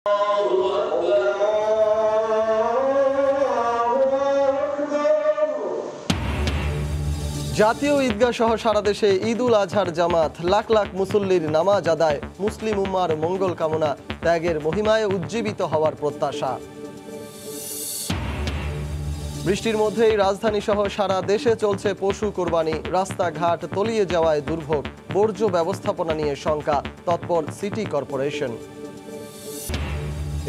জাতীয় ঈদগাহ সহ সারা দেশে ঈদ উল আজহার জামাত, লাখ লাখ মুসল্লির নামাজ আদায়, মুসলিম উম্মার মঙ্গল কামনা, ত্যাগের মহিমায় উজ্জীবিত হওয়ার প্রত্যাশা। বৃষ্টির মধ্যেই রাজধানী সহ সারা দেশে চলছে পশু কোরবানি, রাস্তাঘাট তলিয়ে যাওয়ায় দুর্ভোগ, বর্জ্য ব্যবস্থাপনা নিয়ে শঙ্কা, তৎপর সিটি কর্পোরেশন।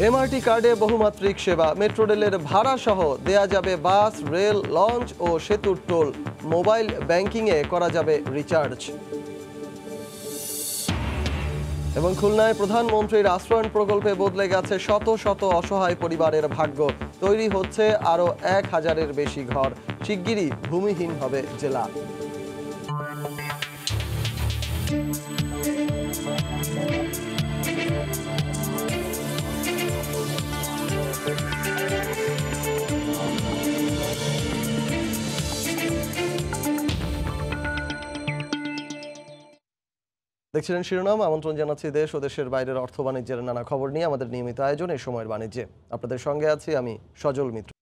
এমআরটি কার্ডে বহুমাত্রিক সেবা, মেট্রো রেলের ভাড়া সহ দেয়া যাবে বাস, রেল, লঞ্চ ও সেতুর টোল, মোবাইল ব্যাংকিংয়ে করা যাবে রিচার্জ। এবং খুলনায় প্রধানমন্ত্রীর আশ্রয়ণ প্রকল্পে বদলে গেছে শত শত অসহায় পরিবারের ভাগ্য, তৈরি হচ্ছে আরও 1000-এর বেশি ঘর, শিগগিরই ভূমিহীন হবে জেলা। দেখছিলেন শিরোনাম। আমন্ত্রণ জানাচ্ছি দেশ ও দেশের বাইরের অর্থ বাণিজ্যের নানা খবর নিয়ে আমাদের নিয়মিত আয়োজন এই সময়ের বাণিজ্যে। আপনাদের সঙ্গে আছি আমি সজল মিত্র।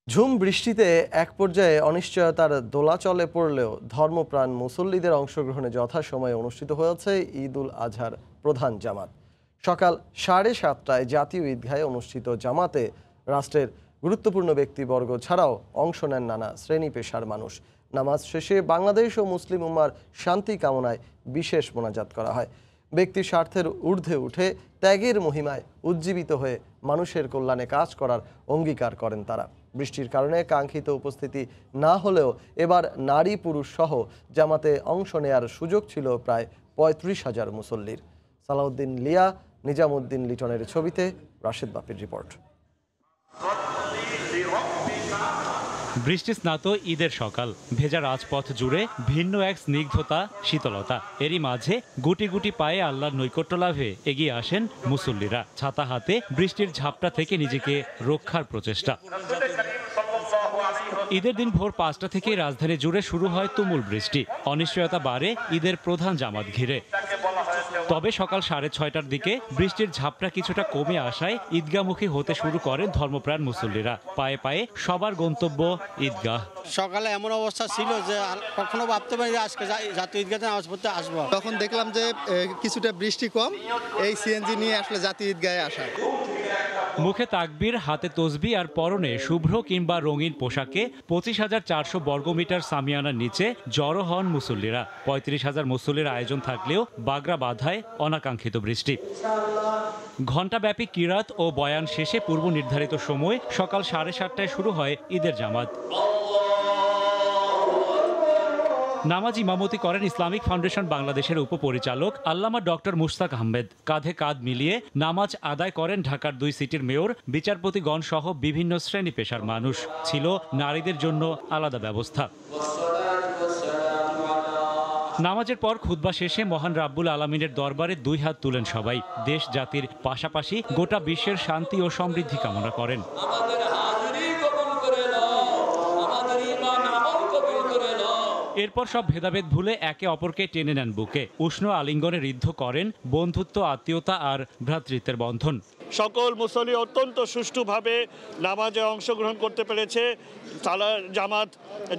ঝুম বৃষ্টিতে এক পর্যায়ে অনিশ্চয়তার দোলাচলে পড়লেও ধর্মপ্রাণ মুসল্লিদের অংশগ্রহণে যথাসময়ে অনুষ্ঠিত হয়েছে ঈদ উল আজহার প্রধান জামাত। সকাল 7:30টায় জাতীয় ঈদগাহে অনুষ্ঠিত জামাতে রাষ্ট্রের গুরুত্বপূর্ণ ব্যক্তিবর্গ ছাড়াও অংশ নেন নানা শ্রেণী পেশার মানুষ। নামাজ শেষে বাংলাদেশ ও মুসলিম উম্মার শান্তি কামনায় বিশেষ মোনাজাত করা হয়। ব্যক্তি স্বার্থের ঊর্ধ্বে উঠে ত্যাগের মহিমায় উজ্জীবিত হয়ে মানুষের কল্যাণে কাজ করার অঙ্গীকার করেন তারা। বৃষ্টির কারণে কাঙ্ক্ষিত উপস্থিতি না হলেও এবার নারী পুরুষ সহ জামাতে অংশ নেয়ার সুযোগ ছিল প্রায় 35,000 মুসল্লির। সালাউদ্দিন লিয়া, নিজামুদ্দিন লিটনের ছবিতে রাশেদ বাপির রিপোর্ট। বৃষ্টি স্নাত ঈদের সকাল, ভেজা রাজপথ জুড়ে ভিন্ন এক স্নিগ্ধতা, শীতলতা। এরই মাঝে গুটি গুটি পায়ে আল্লাহর নৈকট্য লাভে এগিয়ে আসেন মুসল্লিরা, ছাতা হাতে বৃষ্টির ঝাপটা থেকে নিজেকে রক্ষার প্রচেষ্টা। ঈদের দিন ভোর 5টা থেকে রাজধানী জুড়ে শুরু হয় তুমুল বৃষ্টি। অনিশ্চয়তা বাড়ে ঈদের প্রধান জামাত ঘিরে। তবে সকাল 6:30টার দিকে বৃষ্টির ঝাপটা কিছুটা কমে আসায় ঈদগাহমুখী হতে শুরু করেন ধর্মপ্রাণ মুসল্লিরা। পায়ে পায়ে সবার গন্তব্য ঈদগাহ। সকালে এমন অবস্থা ছিল যে কখনো ভাবতে পারি আজকে জাতীয় ঈদগাহে নামাজ পড়তে আসবো। তখন দেখলাম যে কিছুটা বৃষ্টি কম, এই সিএনজি নিয়ে আসলে জাতীয় ঈদগাহে আসা। মুখে তাকবীর, হাতে তসবি আর পরনে শুভ্র কিংবা রঙিন পোশাকে 25,400 বর্গমিটার সামিয়ানার নিচে জড়ো হন মুসল্লিরা। 35,000 মুসল্লির আয়োজন থাকলেও বাগড়া বাঁধায় অনাকাঙ্ক্ষিত বৃষ্টি। ঘণ্টাব্যাপী কিরাত ও বয়ান শেষে পূর্ব নির্ধারিত সময় সকাল 7:30টায় শুরু হয় ঈদের জামাত। নামাজ ইমামতি করেন ইসলামিক ফাউন্ডেশন বাংলাদেশের উপপরিচালক আল্লামা ডক্টর মুশতাক আহমেদ। কাঁধে কাঁধ মিলিয়ে নামাজ আদায় করেন ঢাকার 2 সিটির মেয়র, বিচারপতিগণ সহ বিভিন্ন শ্রেণী পেশার মানুষ। ছিল নারীদের জন্য আলাদা ব্যবস্থা। নামাজের পর খুতবা শেষে মহান রাব্বুল আলামিনের দরবারে 2 হাত তুলেন সবাই। দেশ জাতির পাশাপাশি গোটা বিশ্বের শান্তি ও সমৃদ্ধি কামনা করেন। এরপর সব ভেদাভেদ ভুলে একে অপরকে টেনে নেন বুকে, উষ্ণ আলিঙ্গনে ঋদ্ধ করেন বন্ধুত্ব, আত্মীয়তা আর ভ্রাতৃত্বের বন্ধন। সকল মুসল্লি অত্যন্ত সুষ্ঠুভাবে নামাজে অংশগ্রহণ করতে পেরেছে,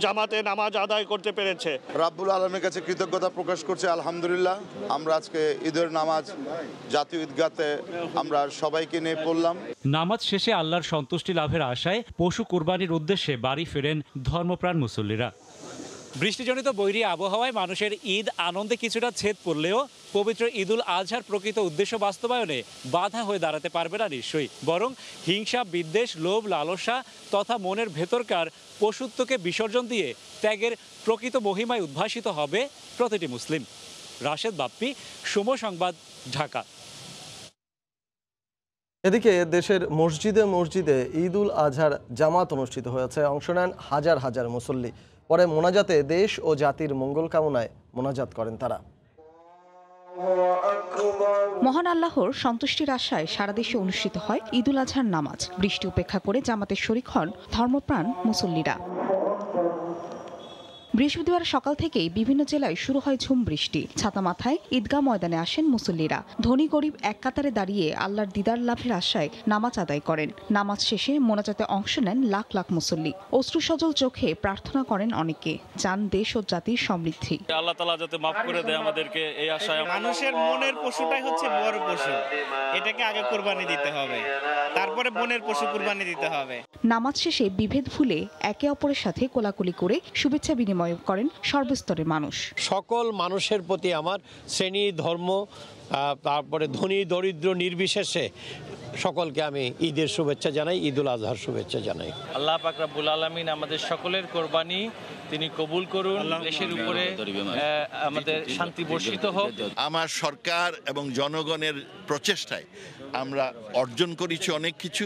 জামাতে নামাজ আদায় করতে পেরেছে। রাব্বুল আলামিনের কাছে কৃতজ্ঞতা প্রকাশ করছে, আলহামদুলিল্লাহ। আমরা আজকে ঈদের নামাজ জাতীয় ঈদগাহতে আমরা সবাইকে নিয়ে পড়লাম। নামাজ শেষে আল্লাহর সন্তুষ্টি লাভের আশায় পশু কুরবানির উদ্দেশ্যে বাড়ি ফেরেন ধর্মপ্রাণ মুসল্লিরা। বৃষ্টিজনিত বৈরী আবহাওয়ায় মানুষের ঈদ আনন্দে কিছুটা ছেদ পড়লেও পবিত্র ঈদ উল আজহার প্রকৃত উদ্দেশ্য বাস্তবায়নে বাধা হয়ে দাঁড়াতে পারবে না নিশ্চয়ই। বরং হিংসা, বিদ্বেষ, লোভ, লালসা তথা মনের ভেতরকার পশুত্বকে বিসর্জন দিয়ে ত্যাগের প্রকৃত মহিমায় উদ্ভাসিত হবে প্রতিটি মুসলিম। রাশেদ বাপ্পি, সময় সংবাদ, ঢাকা। এদিকে দেশের মসজিদে মসজিদে ঈদ উল আজহার জামাত অনুষ্ঠিত হয়েছে। অংশ নেন হাজার হাজার মুসল্লি। পরে মোনাজাতে দেশ ও জাতির মঙ্গল কামনায় মোনাজাত করেন তারা। মহান আল্লাহর সন্তুষ্টির আশায় সারা দেশে অনুষ্ঠিত হয় ঈদ উল আজহার নামাজ। বৃষ্টি উপেক্ষা করে জামাতের শরীক হন ধর্মপ্রাণ মুসল্লিরা। বৃহস্পতিবার সকাল থেকেই বিভিন্ন জেলায় শুরু হয় ঝুম বৃষ্টি। ছাতা মাথায় ঈদগাহ ময়দানে আসেন মুসল্লিরা। ধনী গরিব এক কাতারে দাঁড়িয়ে আল্লাহর দিদার লাভের আশায় নামাজ আদায় করেন। নামাজ শেষে মোনাজাতে অংশ নেন লাখ লাখ মুসল্লি। অশ্রুসজল চোখে প্রার্থনা করেন অনেকে, চান দেশ ও জাতির সমৃদ্ধি। আল্লাহ তাআলা যাতে মাফ করে দেয় আমাদেরকে, এই আশায়। মানুষের মনের পশুটাই হচ্ছে বড় পশু, এটাকে আগে কুরবানি দিতে হবে, তারপরে মনের পশু কুরবানি দিতে হবে। নামাজ শেষে বিভেদ ভুলে একে অপরের সাথে কোলাকুলি করে শুভেচ্ছা বিনিময় করেন সর্বস্তরের মানুষ। সকল মানুষের প্রতি আমার শ্রেণী, ধর্ম, তারপরে ধনী দরিদ্র নির্বিশেষে সকলকে আমি ঈদের শুভেচ্ছা জানাই, ঈদুল আজহার শুভেচ্ছা জানাই। আল্লাহ পাক রব্বুল আলামিন আমাদের সকলের কোরবানি তিনি কবুল করুন। দেশের উপরে আমাদের শান্তি বর্ষিত হোক। আমার সরকার এবং জনগণের প্রচেষ্টায় আমরা অর্জন করেছি অনেক কিছু,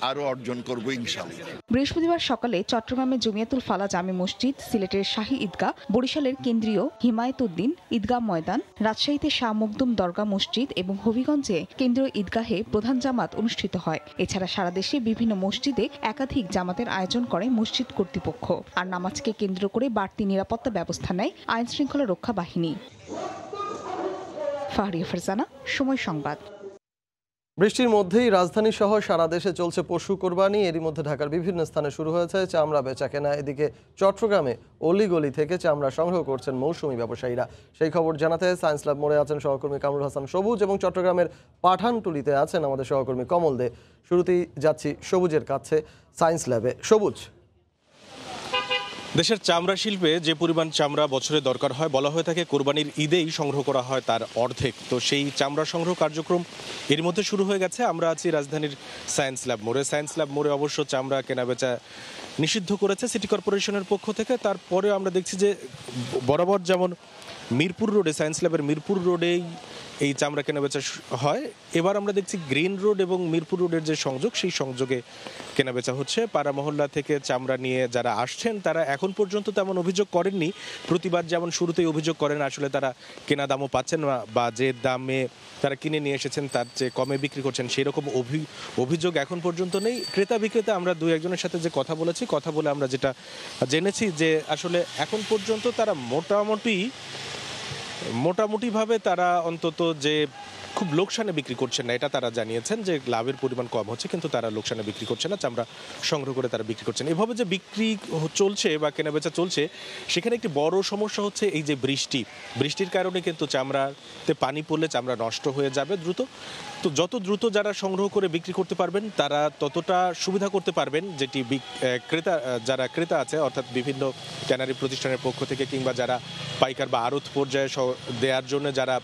আরও অর্জন করব ইনশাআল্লাহ। বৃহস্পতিবার সকালে চট্টগ্রামের জমিয়াতুল ফালা জামে মসজিদ, সিলেটের শাহী ঈদগাহ, বরিশালের কেন্দ্রীয় হিমায়তুদ্দিন ঈদগাহ ময়দান, রাজশাহীতে শাহ মখদুম দরগা মসজিদ এবং হবিগঞ্জে কেন্দ্রীয় ঈদগাহে প্রধান জামাত অনুষ্ঠিত হয়। এছাড়া সারা দেশে বিভিন্ন মসজিদে একাধিক জামাতের আয়োজন করে মসজিদ কর্তৃপক্ষ। আর নামাজকে কেন্দ্র করে বাড়তি নিরাপত্তা ব্যবস্থা নেয় আইন শৃঙ্খলা রক্ষা বাহিনী। ফাহরিয়া ফারজানা, সময় সংবাদ। বৃষ্টির মধ্যেই রাজধানী সহ সারা দেশে চলছে পশু কোরবানি। এরই মধ্যে ঢাকার বিভিন্ন স্থানে শুরু হয়েছে চামড়া বেচাকেনা। এদিকে চট্টগ্রামে অলিগলি থেকে চামড়া সংগ্রহ করছেন মৌসুমী ব্যবসায়ীরা। সেই খবর জানাতে সায়েন্স ল্যাব মোড়ে আছেন সহকর্মী কামরুল হাসান সবুজ এবং চট্টগ্রামের পাঠানটুলিতে আছেন আমাদের সহকর্মী কমল দে। শুরুতেই যাচ্ছি সবুজের কাছে, সায়েন্স ল্যাবে। সবুজ, দেশের চামড়া শিল্পে যে পরিমাণ চামড়া বছরে দরকার হয়, বলা হয়ে থাকে কোরবানির ঈদেই সংগ্রহ করা হয় তার অর্ধেক। তো সেই চামড়া সংগ্রহ কার্যক্রম এর মধ্যে শুরু হয়ে গেছে। আমরা আছি রাজধানীর সায়েন্স ল্যাব মোড়ে। সায়েন্স ল্যাব মোড়ে অবশ্য চামড়া কেনাবেচা নিষিদ্ধ করেছে সিটি কর্পোরেশনের পক্ষ থেকে। তারপরেও আমরা দেখছি যে বরাবর যেমন মিরপুর রোডে, সায়েন্স ল্যাবের মিরপুর রোডেই এই চামড়া কেনাবেচা হয়, এবার আমরা দেখছি গ্রিন রোড এবং মিরপুর রোডের যে সংযোগ, সেই সংযোগে কেনাবেচা হচ্ছে। পাড়া মহল্লা থেকে চামড়া নিয়ে যারা আসছেন তারা এখন পর্যন্ত তেমন অভিযোগ করেননি। প্রতিবার যেমন শুরুতেই অভিযোগ করেন আসলে তারা কেনা দামও পাচ্ছেন না, বা যে দামে তারা কিনে নিয়ে এসেছেন তার চেয়ে কমে বিক্রি করছেন, সেই রকম অভিযোগ এখন পর্যন্ত নেই। ক্রেতা বিক্রেতা আমরা দুই একজনের সাথে যে কথা বলে আমরা যেটা জেনেছি যে আসলে এখন পর্যন্ত তারা মোটামুটিভাবে তারা অন্তত যে খুব লোকসানে বিক্রি করছেন না, এটা তারা জানিয়েছেন যে লাভের পরিমাণ কম হচ্ছে কিন্তু তারা লোকসানে বিক্রি করছে না, চামড়া সংগ্রহ করে তারা বিক্রি করছেন। এভাবে যে বিক্রি চলছে বা কেনাবেচা চলছে, সেখানে একটি বড় সমস্যা হচ্ছে এই যে বৃষ্টির কারণে কিন্তু চামড়াতে পানি পড়লে চামড়া নষ্ট হয়ে যাবে দ্রুত। তো যত দ্রুত যারা সংগ্রহ করে বিক্রি করতে পারবেন তারা ততটা সুবিধা করতে পারবেন, যেটি যারা ক্রেতা আছে অর্থাৎ বিভিন্ন ট্যানারি প্রতিষ্ঠানের পক্ষ থেকে কিংবা যারা পাইকার বা আড়ত পর্যায়ে দেওয়ার জন্য যারা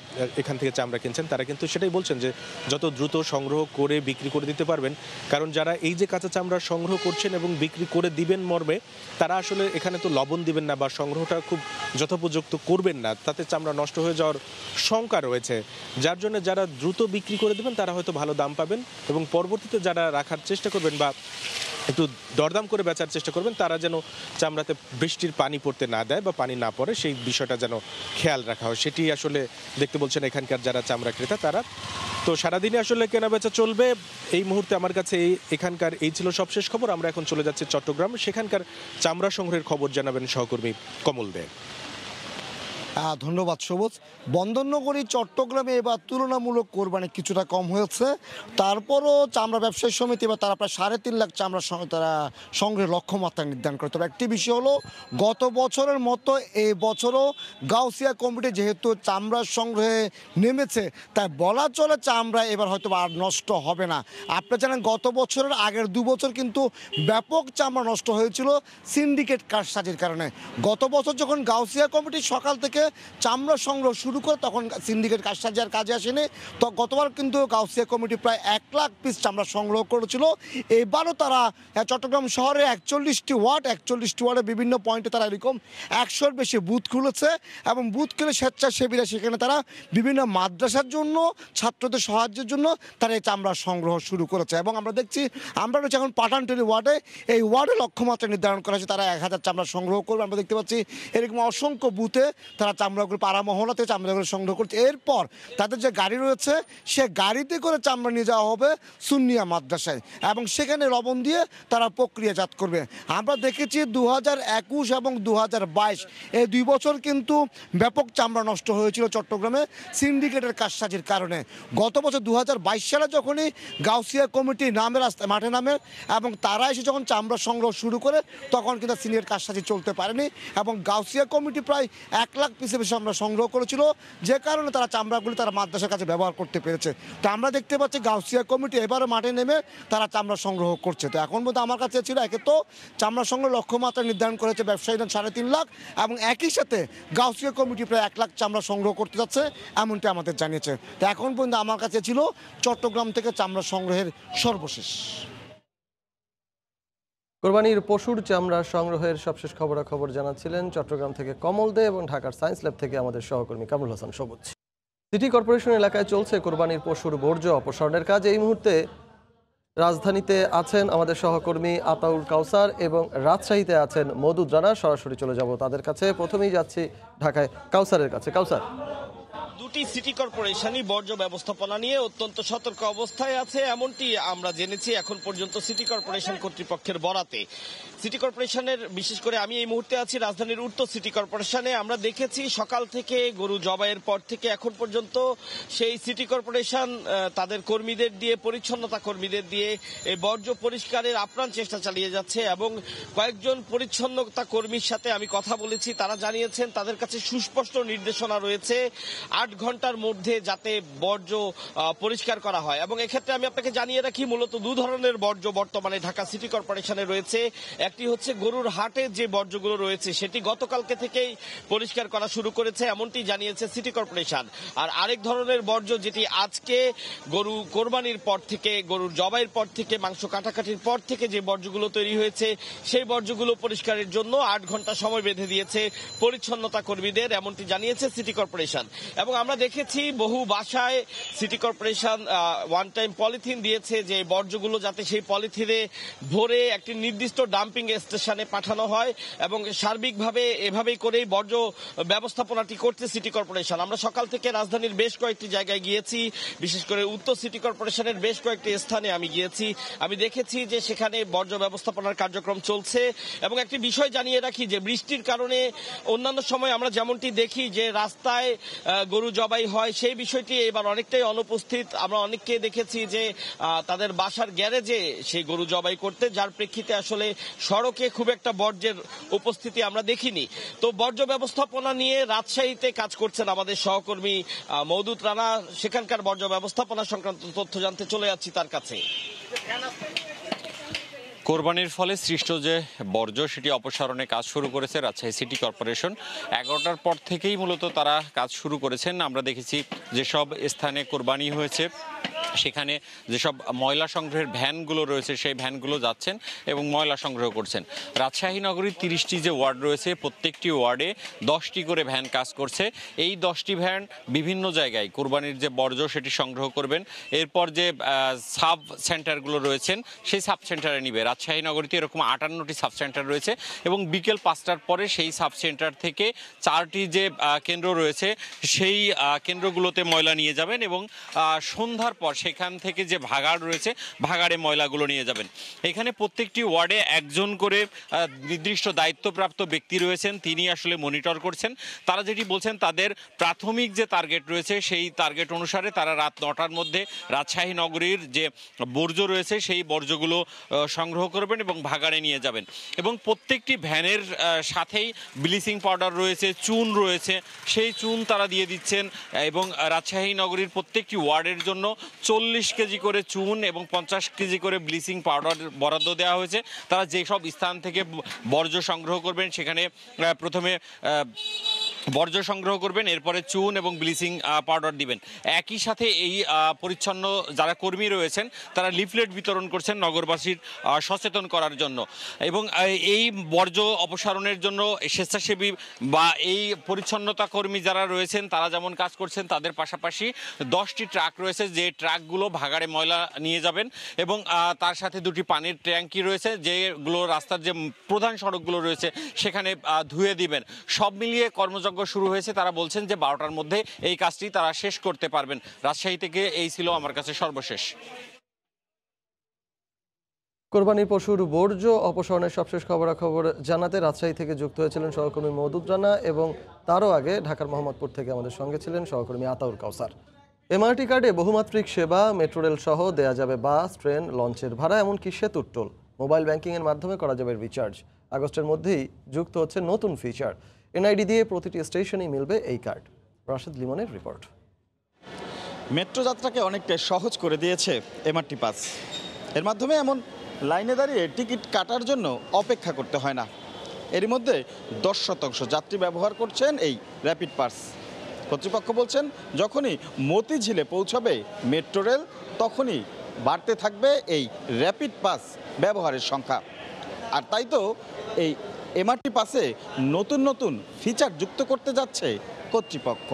এখান থেকে চামড়া কিনছেন তারা কিন্তু সেটাই বলছেন যে যত দ্রুত সংগ্রহ করে বিক্রি করে দিতে পারবেন। কারণ যারা এই যে কাঁচা চামড়া সংগ্রহ করছেন এবং বিক্রি করে দিবেন মর্মে, তারা আসলে এখানে তো লবণ দিবেন না বা সংগ্রহটা খুব যথোপযুক্ত করবেন না, তাতে চামড়া নষ্ট হয়ে যাওয়ার শঙ্কা রয়েছে। যার জন্য যারা দ্রুত বিক্রি করে দেবেন তারা হয়তো ভালো দাম পাবেন এবং পরবর্তীতে যারা রাখার চেষ্টা করবেন বা একটু দরদাম করে বেচার চেষ্টা করবেন তারা যেন চামড়াতে বৃষ্টির পানি পড়তে না দেয় বা পানি না পড়ে, সেই বিষয়টা যেন খেয়াল রাখা হয়, সেটি আসলে দেখতে বলছেন এখানকার যারা চামড়া ক্রেতা তারা। তো সারাদিনে আসলে কেনাবেচা চলবে। এই মুহূর্তে আমার কাছে এখানকার এই ছিল সবশেষ খবর। আমরা এখন চলে যাচ্ছি চট্টগ্রাম, সেখানকার চামড়া সংগ্রহের খবর জানাবেন সহকর্মী কমল দে। ধন্যবাদ সবুজ। বন্দরনগরী চট্টগ্রামে এবার তুলনামূলক কোরবানি কিছুটা কম হয়েছে, তারপরও চামড়া ব্যবসায়ী সমিতি বা তারা প্রায় 3.5 লাখ চামড়া তারা সংগ্রহের লক্ষ্যমাত্রা নির্ধারণ করে। তবে একটি বিষয় হলো গত বছরের মতো এই বছরও গাউসিয়া কমিটি যেহেতু চামড়া সংগ্রহে নেমেছে, তাই বলা চলে চামড়া এবার হয়তো আর নষ্ট হবে না। আপনি জানেন গত বছরের আগের 2 বছর কিন্তু ব্যাপক চামড়া নষ্ট হয়েছিল সিন্ডিকেট কারসাজির কারণে। গত বছর যখন গাউসিয়া কমিটি সকাল থেকে চামড়া সংগ্রহ শুরু করে তখন সিন্ডিকেট কারসাজি আর কাজে আসেনি। তো গতবার কিন্তু গাউসিয়া কমিটি প্রায় 1 লাখ পিস চামড়া সংগ্রহ করেছিল। এবারও তারা চট্টগ্রাম শহরে 41টি ওয়ার্ডে বিভিন্ন পয়েন্টে তারা এরকম 100-এর বেশি বুথ খুলেছে এবং বুথ খুলে স্বেচ্ছাসেবীরা সেখানে তারা বিভিন্ন মাদ্রাসার জন্য, ছাত্রদের সাহায্যের জন্য তারা এই চামড়া সংগ্রহ শুরু করেছে। এবং আমরা দেখছি আমরা রয়েছে এখন পাঠানটুলি ওয়ার্ডে, এই ওয়ার্ডে লক্ষ্যমাত্রা নির্ধারণ করা হয়েছে তারা 1000 চামড়া সংগ্রহ করবে। আমরা দেখতে পাচ্ছি এরকম অসংখ্য বুথে তারা চামড়াগুলো পাড়া মহলা থেকে চামড়াগুলো সংগ্রহ করছে। এরপর তাদের যে গাড়ি রয়েছে সে গাড়িতে করে চামড়া নিয়ে যাওয়া হবে সুন্নিয়া মাদ্রাসায় এবং সেখানে লবণ দিয়ে তারা প্রক্রিয়াজাত করবে। আমরা দেখেছি 2021 এবং 2022 এই 2 বছর কিন্তু ব্যাপক চামড়া নষ্ট হয়েছিল চট্টগ্রামে সিন্ডিকেটের কারসাজির কারণে। গত বছর 2022 সালে যখনই গাউসিয়া কমিটি নামে রাস্তায় মাঠে নামে এবং তারা এসে যখন চামড়া সংগ্রহ শুরু করে তখন কিন্তু সিনিয়র কারসাজি চলতে পারেনি এবং গাউসিয়া কমিটি প্রায় 1 লাখ পিসের বেশি চামড়া সংগ্রহ করেছিল, যে কারণে তারা চামড়াগুলি তারা মাদ্রাসার কাছে ব্যবহার করতে পেরেছে। তো আমরা দেখতে পাচ্ছি গাউসিয়া কমিটি এবারও মাঠে নেমে তারা চামড়া সংগ্রহ করছে। তো এখন পর্যন্ত আমার কাছে ছিল একে তো চামড়া সংগ্রহ লক্ষ্যমাত্রা নির্ধারণ করেছে ব্যবসায়ীরা 3.5 লাখ এবং একই সাথে গাউসিয়া কমিটি প্রায় 1 লাখ চামড়া সংগ্রহ করতে যাচ্ছে এমনটি আমাদের জানিয়েছে। তো এখন পর্যন্ত আমার কাছে ছিল চট্টগ্রাম থেকে চামড়া সংগ্রহের সর্বশেষ। কোরবানির পশুর চামড়া সংগ্রহের সবশেষ খবরাখবর জানাচ্ছিলেন চট্টগ্রাম থেকে কমল দে এবং ঢাকার সায়েন্স ল্যাব থেকে আমাদের সহকর্মী কামরুল হাসান সবুজ। সিটি কর্পোরেশন এলাকায় চলছে কোরবানির পশুর বর্জ্য অপসারণের কাজ। এই মুহূর্তে রাজধানীতে আছেন আমাদের সহকর্মী আতাউল কাউসার এবং রাজশাহীতে আছেন মওদুদ রানা। সরাসরি চলে যাব তাদের কাছে। প্রথমেই যাচ্ছি ঢাকায় কাউসারের কাছে। কাউসার, দুটি সিটি কর্পোরেশনই বর্জ্য ব্যবস্থাপনা নিয়ে অত্যন্ত সতর্ক অবস্থায় আছে এমনটি আমরা জেনেছি এখন পর্যন্ত সিটি কর্পোরেশন কর্তৃপক্ষের বরাতে। সিটি কর্পোরেশনের বিশেষ করে আমি এই মুহূর্তে আছি রাজধানীর উত্তর সিটি কর্পোরেশনে। আমরা দেখেছি সকাল থেকে গরু জবাইয়ের পর থেকে এখন পর্যন্ত সেই সিটি কর্পোরেশন তাদের কর্মীদের দিয়ে পরিচ্ছন্নতা কর্মীদের দিয়ে এই বর্জ্য পরিষ্কারের আপ্রাণ চেষ্টা চালিয়ে যাচ্ছে এবং কয়েকজন পরিচ্ছন্নতা কর্মীর সাথে আমি কথা বলেছি, তারা জানিয়েছেন তাদের কাছে সুস্পষ্ট নির্দেশনা রয়েছে 8 ঘন্টার মধ্যে যাতে বর্জ্য পরিষ্কার করা হয়। এবং এক্ষেত্রে আমি আপনাকে জানিয়ে রাখি মূলত 2 ধরনের বর্জ্য বর্তমানে ঢাকা সিটি কর্পোরেশনে রয়েছে। একটি হচ্ছে গরুর হাটের যে বর্জ্যগুলো রয়েছে সেটি গতকালকে থেকেই পরিষ্কার করা শুরু করেছে এমনটি জানিয়েছে সিটি কর্পোরেশন। আর আরেক ধরনের বর্জ্য যেটি আজকে গরু কোরবানির পর থেকে গরুর জবাইয়ের পর থেকে মাংস কাটাকাটির পর থেকে যে বর্জ্যগুলো তৈরি হয়েছে সেই বর্জ্যগুলো পরিষ্কারের জন্য 8 ঘন্টা সময় বেঁধে দিয়েছে পরিচ্ছন্নতা কর্মীদের এমনটি জানিয়েছে সিটি কর্পোরেশন। এবং আমরা দেখেছি বহু বাসায় city corporation one time polythene দিয়েছে যে বর্জ্যগুলো যাতে সেই পলিথিনে ভরে একটি নির্দিষ্ট ডাম্পিং স্টেশনে পাঠানো হয় এবং সার্বিকভাবে এভাবেই করেই বর্জ্য ব্যবস্থাপনাটি করছে সিটি কর্পোরেশন। আমরা সকাল থেকে রাজধানীর বেশ কয়েকটি জায়গায় গিয়েছি, বিশেষ করে উত্তর সিটি কর্পোরেশনের বেশ কয়েকটি স্থানে আমি গিয়েছি। আমি দেখেছি যে সেখানে বর্জ্য ব্যবস্থাপনার কার্যক্রম চলছে। এবং একটি বিষয় জানিয়ে রাখি যে বৃষ্টির কারণে অন্যান্য সময় আমরা যেমনটি দেখি যে রাস্তায় গরু জবাই হয় সেই বিষয়টি এবার অনেকটাই অনুপস্থিত। আমরা অনেককে দেখেছি যে তাদের বাসার গ্যারেজে সেই গরু জবাই করতে, যার প্রেক্ষিতে আসলে সড়কে খুব একটা বর্জ্যের উপস্থিতি আমরা দেখিনি। তো বর্জ্য ব্যবস্থাপনা নিয়ে রাজশাহীতে কাজ করছেন আমাদের সহকর্মী মওদুদ রানা, সেখানকার বর্জ্য ব্যবস্থাপনা সংক্রান্ত তথ্য জানতে চলে যাচ্ছি তার কাছে। কোরবানির ফলে সৃষ্ট যে বর্জ্য সেটি অপসারণে কাজ শুরু করেছে রাজশাহী সিটি কর্পোরেশন। 11টার পর থেকেই মূলত তারা কাজ শুরু করেছেন। আমরা দেখেছি যেসব স্থানে কোরবানি হয়েছে সেখানে যেসব ময়লা সংগ্রহের ভ্যানগুলো রয়েছে সেই ভ্যানগুলো যাচ্ছেন এবং ময়লা সংগ্রহ করছেন। রাজশাহী নগরীর 30টি যে ওয়ার্ড রয়েছে প্রত্যেকটি ওয়ার্ডে 10টি করে ভ্যান কাজ করছে। এই 10টি ভ্যান বিভিন্ন জায়গায় কোরবানির যে বর্জ্য সেটি সংগ্রহ করবেন। এরপর যে সাব সেন্টারগুলো রয়েছেন সেই সাব সেন্টারে নিবে। রাজশাহী নগরীতে এরকম 58টি সাব সেন্টার রয়েছে এবং বিকেল 5টার পরে সেই সাব সেন্টার থেকে 4টি যে কেন্দ্র রয়েছে সেই কেন্দ্রগুলোতে ময়লা নিয়ে যাবেন এবং সন্ধ্যার পর সেখান থেকে যে ভাগাড় রয়েছে ভাগাড়ে ময়লাগুলো নিয়ে যাবেন। এখানে প্রত্যেকটি ওয়ার্ডে একজন করে নির্দিষ্ট দায়িত্বপ্রাপ্ত ব্যক্তি রয়েছেন, তিনি আসলে মনিটর করছেন। তারা যেটি বলছেন তাদের প্রাথমিক যে টার্গেট রয়েছে সেই টার্গেট অনুসারে তারা রাত 9টার মধ্যে রাজশাহী নগরীর যে বর্জ্য রয়েছে সেই বর্জ্যগুলো সংগ্রহ করবেন এবং ভাগাড়ে নিয়ে যাবেন। এবং প্রত্যেকটি ভ্যানের সাথেই ব্লিচিং পাউডার রয়েছে, চুন রয়েছে, সেই চুন তারা দিয়ে দিচ্ছেন। এবং রাজশাহী নগরীর প্রত্যেকটি ওয়ার্ডের জন্য 40 কেজি করে চুন এবং 50 কেজি করে ব্লিচিং পাউডার বরাদ্দ দেওয়া হয়েছে। তারা যেসব স্থান থেকে বর্জ্য সংগ্রহ করবেন সেখানে প্রথমে বর্জ্য সংগ্রহ করবেন, এরপরে চুন এবং ব্লিচিং পাউডার দিবেন। একই সাথে এই পরিচ্ছন্ন যারা কর্মী রয়েছেন তারা লিফলেট বিতরণ করছেন নগরবাসীর সচেতন করার জন্য। এবং এই বর্জ্য অপসারণের জন্য স্বেচ্ছাসেবী বা এই পরিচ্ছন্নতা কর্মী যারা রয়েছেন তারা যেমন কাজ করছেন তাদের পাশাপাশি 10টি ট্রাক রয়েছে যে ট্রাকগুলো ভাগাড়ে ময়লা নিয়ে যাবেন এবং তার সাথে 2টি পানির ট্যাঙ্কি রয়েছে যেগুলো রাস্তার যে প্রধান সড়কগুলো রয়েছে সেখানে ধুয়ে দিবেন। সব মিলিয়ে কর্মযজ্ঞ বিশেষজ্ঞ শুরু হয়েছে, তারা বলছেন যে 12টার মধ্যে এই কাজটি তারা শেষ করতে পারবেন। রাজশাহী থেকে এই ছিল আমার কাছে সর্বশেষ। কোরবানি পশুর বর্জ্য অপসারণের সবশেষ খবরাখবর জানাতে রাজশাহী থেকে যুক্ত হয়েছিলেন সহকর্মী মওদুদ রানা, এবং তারও আগে ঢাকার মোহাম্মদপুর থেকে আমাদের সঙ্গে ছিলেন সহকর্মী আতাউর কাউসার। এমআরটি কার্ডে বহুমাত্রিক সেবা, মেট্রো রেল সহ দেয়া যাবে বাস, ট্রেন, লঞ্চের ভাড়া, এমনকি সেতুর টোল। মোবাইল ব্যাংকিংয়ের মাধ্যমে করা যাবে রিচার্জ। আগস্টের মধ্যেই যুক্ত হচ্ছে নতুন ফিচার। এনআইডি দিয়ে প্রতিটি স্টেশনেই মিলবে এই কার্ড। রাশেদ লিমনের রিপোর্ট। মেট্রো যাত্রাকে অনেকটা সহজ করে দিয়েছে এমআরটি পাস। এর মাধ্যমে এমন লাইনে দাঁড়িয়ে টিকিট কাটার জন্য অপেক্ষা করতে হয় না। এর মধ্যে 10% যাত্রী ব্যবহার করছেন এই র্যাপিড পাস। কর্তৃপক্ষ বলছেন, যখনই মতিঝিলে পৌঁছাবে মেট্রো রেল, তখনই বাড়তে থাকবে এই র্যাপিড পাস ব্যবহারের সংখ্যা। আর তাই তো এই এমআরটি পাসে নতুন নতুন ফিচার যুক্ত করতে যাচ্ছে কর্তৃপক্ষ,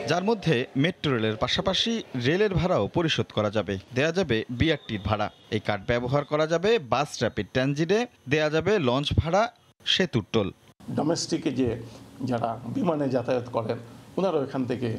যার মধ্যে মেট্রো রেলের পাশাপাশি রেলের ভাড়াও পরিশোধ করা যাবে। দেয়া যাবে বিআরটির ভাড়া। এই কার্ড ব্যবহার করা যাবে বাস, র্যাপিড ট্রানজিটে। দেয়া যাবে লঞ্চ ভাড়া, সেতুর টোল। ডোমেস্টিকে যে যারা বিমানে যাতায়াত করেন, ওনারাও এখান থেকে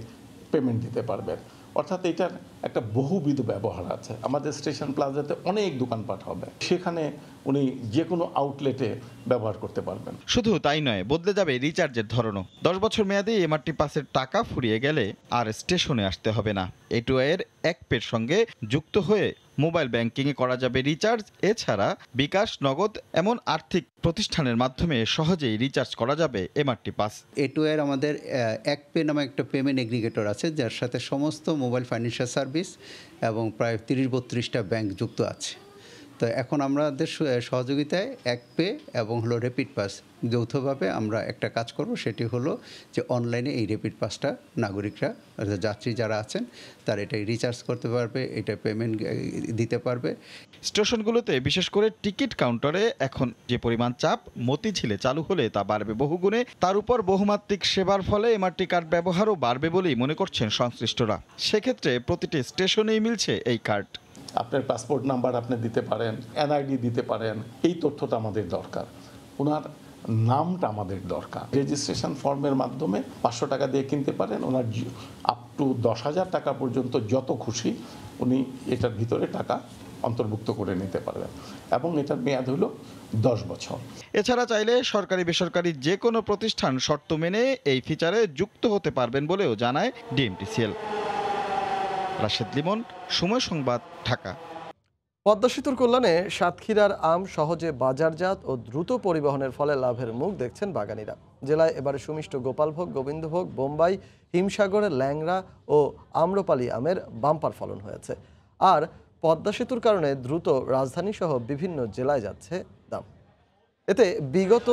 পেমেন্ট দিতে পারবেন। অর্থাৎ এটার একটা বহুবিধ ব্যবহার আছে। আমাদের স্টেশন প্লাজাতে অনেক দোকানপাট হবে, সেখানে উনি যে কোনো আউটলেটে ব্যবহার করতে পারবেন। শুধু তাই নয়, বদলে যাবে রিচার্জের ধরনও। 10 বছর মেয়াদে এমআরটি পাসের টাকা ফুরিয়ে গেলে আর স্টেশনে আসতে হবে না। এর এক পের সঙ্গে যুক্ত হয়ে মোবাইল ব্যাংকিংয়ে করা যাবে রিচার্জ। এছাড়া বিকাশ, নগদ এমন আর্থিক প্রতিষ্ঠানের মাধ্যমে সহজেই রিচার্জ করা যাবে এমআরটি পাস। এর আমাদের এক পে নামে একটা পেমেন্ট এগ্রিগেটর আছে, যার সাথে সমস্ত মোবাইল ফাইন্যান্সিয়াল সার্ভিস এবং প্রায় 30-32টা ব্যাংক যুক্ত আছে। তো এখন আমাদের সহযোগিতায় এক পে এবং র্যাপিড পাস যৌথভাবে আমরা একটা কাজ করব, সেটি হলো যে অনলাইনে এই র্যাপিড পাসটা নাগরিকরা, যাত্রী যারা আছেন, তারা এটাই রিচার্জ করতে পারবে, এটা পেমেন্ট দিতে পারবে। স্টেশনগুলোতে বিশেষ করে টিকিট কাউন্টারে এখন যে পরিমাণ চাপ, মতিঝিলে চালু হলে তা বাড়বে বহুগুণে। তার উপর বহুমাত্রিক সেবার ফলে এমআরটি কার্ড ব্যবহারও বাড়বে বলেই মনে করছেন সংশ্লিষ্টরা। সেক্ষেত্রে প্রতিটি স্টেশনেই মিলছে এই কার্ড। আপনার পাসপোর্ট নাম্বার আপনি দিতে পারেন, এনআইডি দিতে পারেন। এই তথ্যটা আমাদের দরকার, ওনার নামটা আমাদের দরকার। রেজিস্ট্রেশন ফর্মের মাধ্যমে 500 টাকা দিয়ে কিনতে পারেন। ওনার আপ টু 10,000 টাকা পর্যন্ত যত খুশি উনি এটার ভিতরে টাকা অন্তর্ভুক্ত করে নিতে পারবেন, এবং এটার মেয়াদ হলো 10 বছর। এছাড়া চাইলে সরকারি বেসরকারি যে কোনো প্রতিষ্ঠান শর্ত মেনে এই ফিচারে যুক্ত হতে পারবেন বলেও জানায় ডিএমটিসিএল। রাশেদ লিমন, সময় সংবাদ, ঢাকা। পদ্মা সেতুর কল্যাণে সাতক্ষীরার আম সহজে বাজারজাত ও দ্রুত পরিবহনের ফলে লাভের মুখ দেখছেন বাগানীরা। জেলায় এবারে সুমিষ্ট গোপালভোগ, গোবিন্দভোগ, বোম্বাই, হিমসাগর, ল্যাংড়া ও আম্রপালি আমের বাম্পার ফলন হয়েছে। আর পদ্মা সেতুর কারণে দ্রুত রাজধানী সহ বিভিন্ন জেলায় যাচ্ছে দাম। এতে বিগত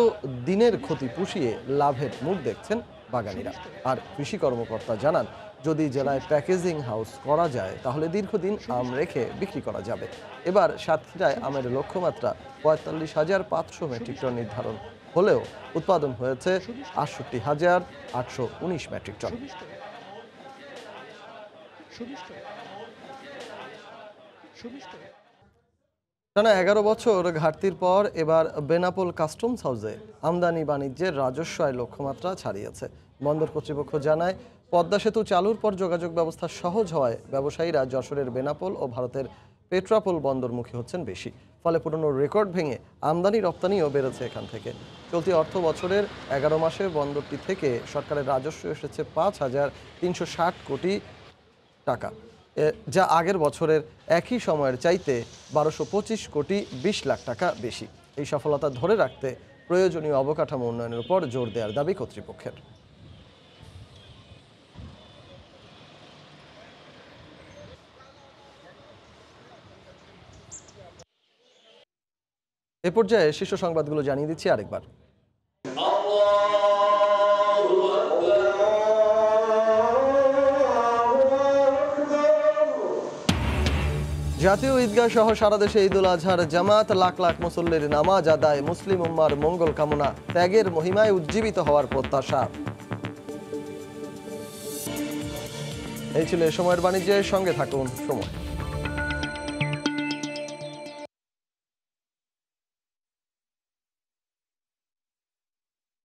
দিনের ক্ষতি পুষিয়ে লাভের মুখ দেখছেন বাগানীরা। আর কৃষি কর্মকর্তা জানান, যদি জেলায় প্যাকেজিং হাউস করা যায় তাহলে দীর্ঘদিন আম রেখে বিক্রি করা যাবে। এবার সাতক্ষীরায় আমের লক্ষ্যমাত্রা ৪৫,৫০০ মেট্রিক টন নির্ধারণ হলেও উৎপাদন হয়েছে ৬৮,৮১৯ মেট্রিক টন। টানা 11 বছর ঘাটতির পর এবার বেনাপোল কাস্টমস হাউসে আমদানি বাণিজ্যের রাজস্ব আয় লক্ষ্যমাত্রা ছাড়িয়েছে। বন্দর কর্তৃপক্ষ জানায়, পদ্মা সেতু চালুর পর যোগাযোগ ব্যবস্থা সহজ হওয়ায় ব্যবসায়ীরা যশোরের বেনাপোল ও ভারতের পেট্রাপোল বন্দরমুখী হচ্ছেন বেশি। ফলে পুরনো রেকর্ড ভেঙে আমদানি রপ্তানিও বেড়েছে এখান থেকে। চলতি অর্থ বছরের 11 মাসে বন্দরটি থেকে সরকারের রাজস্ব এসেছে ৫,৩৬০ কোটি টাকা, যা আগের বছরের একই সময়ের চাইতে ১২২৫ কোটি ২০ লাখ টাকা বেশি। এই সফলতা ধরে রাখতে প্রয়োজনীয় অবকাঠামো উন্নয়নের উপর জোর দেওয়ার দাবি কর্তৃপক্ষের। এ পর্যায়ে শীর্ষ সংবাদগুলো জানিয়ে দিচ্ছি আরেকবার। জাতীয় ঈদগাহ সহ সারা দেশে ঈদুল আজহার জামাত, লাখ লাখ মুসল্লির নামাজ আদায়, মুসলিম উম্মার মঙ্গল কামনা, ত্যাগের মহিমায় উজ্জীবিত হওয়ার প্রত্যাশা। এই ছিল এ সময়ের বাণিজ্যের সঙ্গে থাকুন সময়।